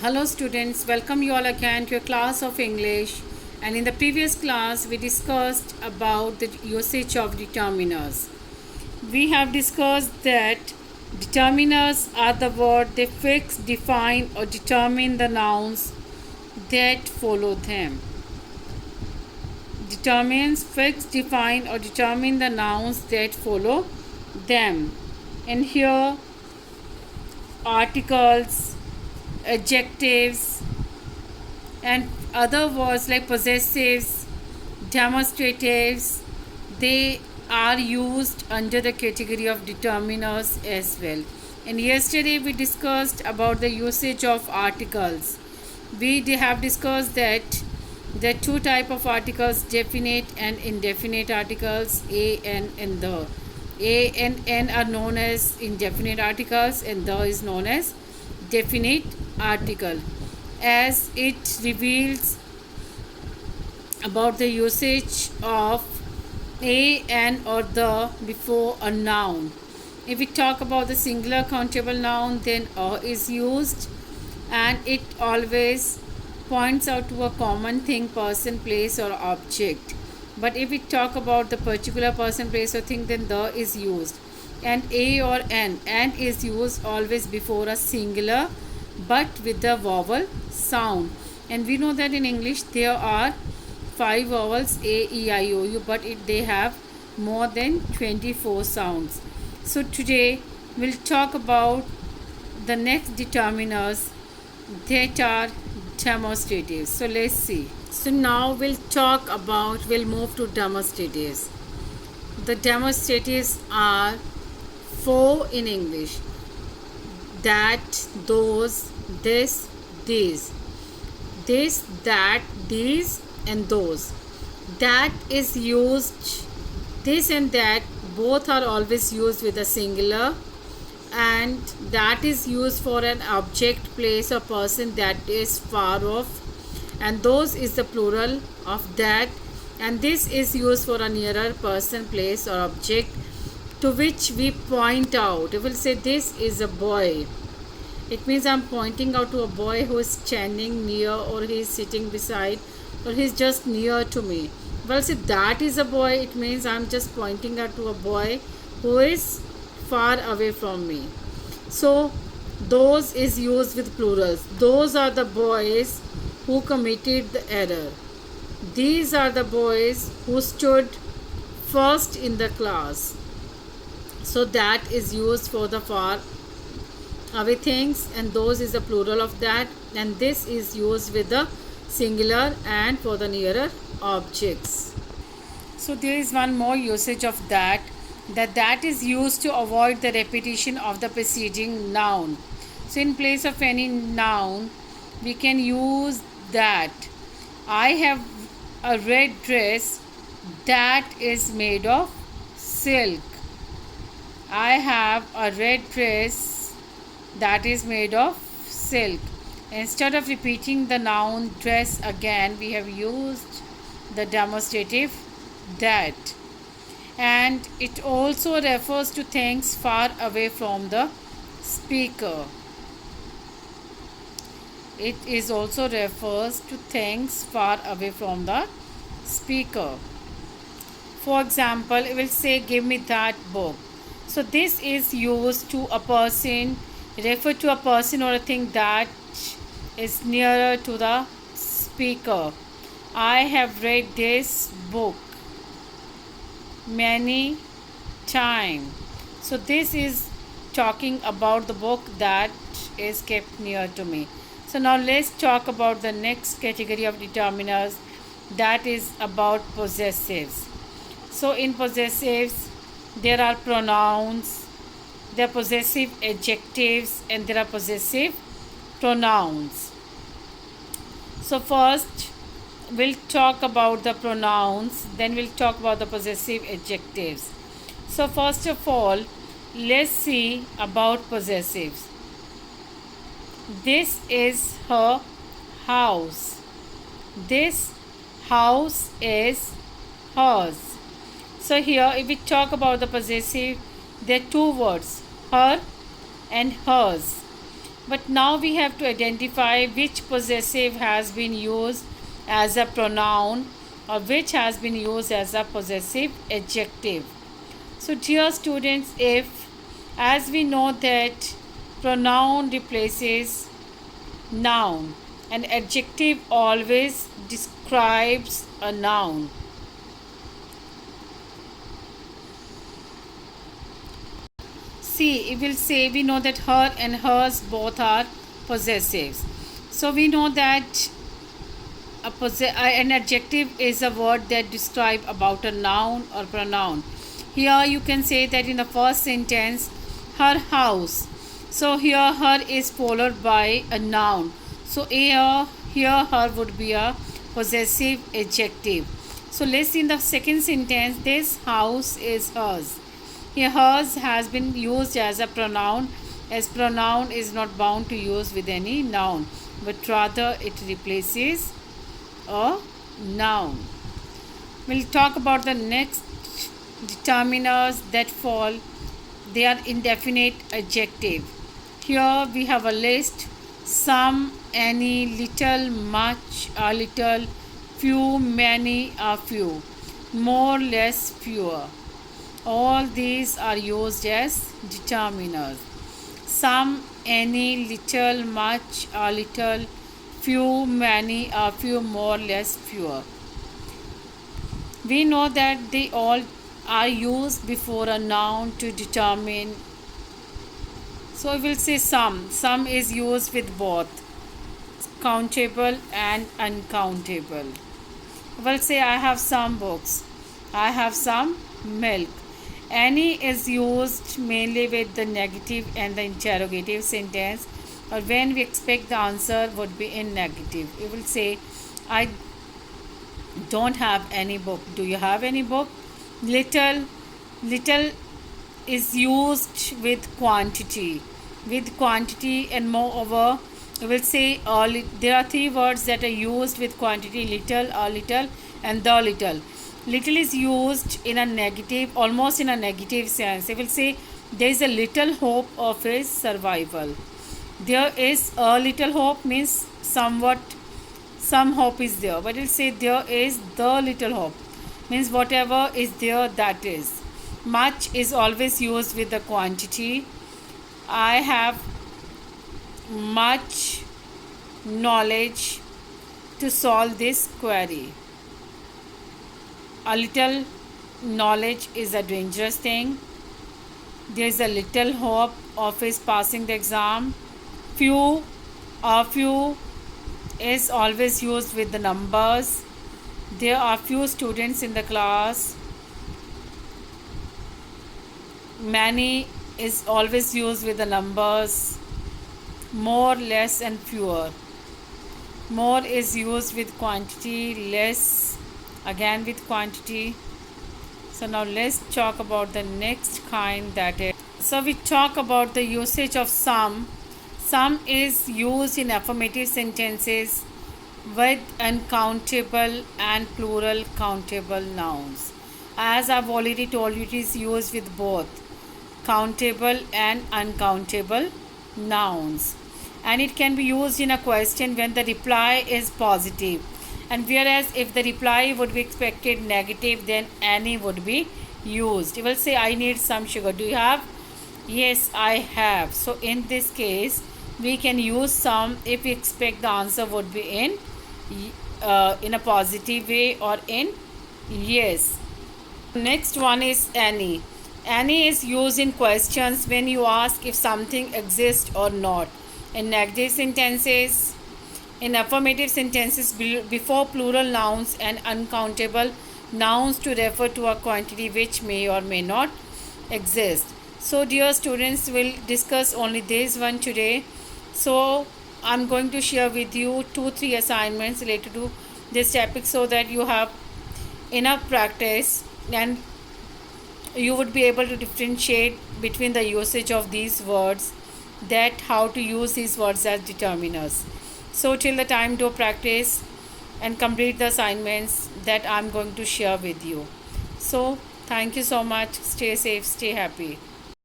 Hello students, welcome you all again to a class of English, and in the previous class we discussed about the usage of determiners. We have discussed that determiners are the word they fix, define or determine the nouns that follow them. Determines, fix, define or determine the nouns that follow them. And here articles, adjectives and other words like possessives, demonstratives, they are used under the category of determiners as well. And yesterday we discussed about the usage of articles. We have discussed that there are two type of articles, definite and indefinite articles, a and the. A and n are known as indefinite articles and the is known as definite article, as it reveals about the usage of a, an or the before a noun. If we talk about the singular countable noun, then a is used and it always points out to a common thing, person, place or object. But if we talk about the particular person, place or thing, then the is used. And a or an is used always before a singular but with the vowel sound. And we know that in English there are 5 vowels a, e, i, o, u, but they have more than 24 sounds. So today we'll talk about the next determiners that are demonstratives. So let's see. So now we'll move to demonstratives. The demonstratives are 4 in English: that, those, this, these. This, that, these and those. That is used, this and that both are always used with a singular, and that is used for an object, place or person that is far off, and those is the plural of that, and this is used for a nearer person, place or object to which we point out. We will say this is a boy. It means I'm pointing out to a boy who is standing near, or he is sitting beside, or he is just near to me. Well, say that is a boy, it means I'm just pointing out to a boy who is far away from me. So those is used with plurals. Those are the boys who committed the error. These are the boys who stood first in the class. So that is used for the far away things, and those is the plural of that, and this is used with the singular and for the nearer objects. So there is one more usage of that is used to avoid the repetition of the preceding noun. So in place of any noun we can use that. I have a red dress that is made of silk. I have a red dress that is made of silk. Instead of repeating the noun dress again, we have used the demonstrative that. And it also refers to things far away from the speaker. It is also refers to things far away from the speaker. For example, it will say, give me that book. So this is used to a person, refer to a person or a thing that is nearer to the speaker. I have read this book many times. So this is talking about the book that is kept near to me. So now let's talk about the next category of determiners, that is about possessives. So in possessives there are pronouns, there are possessive adjectives, and there are possessive pronouns. So first we'll talk about the pronouns, then we'll talk about the possessive adjectives. So first of all, let's see about possessives. This is her house. This house is hers. So here if we talk about the possessive, there are two words, her and hers. But now we have to identify which possessive has been used as a pronoun or which has been used as a possessive adjective. So dear students, if, as we know that pronoun replaces noun, an adjective always describes a noun. See, it will say, we know that her and hers both are possessives. So we know that an adjective is a word that describes about a noun or pronoun. Here you can say that in the first sentence, her house. So here her is followed by a noun. So here her would be a possessive adjective. So let's see in the second sentence, this house is hers. Here hers has been used as a pronoun, as pronoun is not bound to use with any noun, but rather it replaces a noun. We'll talk about the next determiners that fall. They are indefinite adjective. Here we have a list: some, any, little, much, a little, few, many, a few, more, less, fewer. All these are used as determiners. Some, any, little, much, a little, few, many, a few, more, less, fewer. We know that they all are used before a noun to determine. So we will say some. Some is used with both countable and uncountable. We'll say I have some books. I have some milk. Any is used mainly with the negative and the interrogative sentence, or when we expect the answer would be in negative. We will say I don't have any book. Do you have any book? Little is used with quantity. And moreover, we will say there are three words that are used with quantity: little, a little, and the little. Little is used in a negative, almost in a negative sense. We will say there is a little hope of his survival. There is a little hope means somewhat, some hope is there, but it will say there is the little hope means whatever is there, that is. Much is always used with the quantity. I have much knowledge to solve this query. A little knowledge is a dangerous thing. There is a little hope of his passing the exam. A few is always used with the numbers. There are few students in the class. Many is always used with the numbers. More, less, and fewer. More is used with quantity, less again with quantity. So now let's talk about the next kind, that is, so we talk about the usage of some. Some is used in affirmative sentences with uncountable and plural countable nouns. As I've already told you, it is used with both countable and uncountable nouns, and it can be used in a question when the reply is positive, and whereas if the reply would be expected negative, then any would be used. You will say I need some sugar. Do you have? Yes, I have. So in this case we can use some if we expect the answer would be in a positive way or in yes. Next one is any. Any is used in questions when you ask if something exists or not. In negative sentences, in affirmative sentences before plural nouns and uncountable nouns to refer to a quantity which may or may not exist. So dear students, we'll discuss only this one today. So I'm going to share with you 2-3 assignments related to this topic so that you have enough practice and you would be able to differentiate between the usage of these words, that how to use these words as determiners. So till the time, do practice and complete the assignments that I'm going to share with you. So thank you so much. Stay safe, stay happy.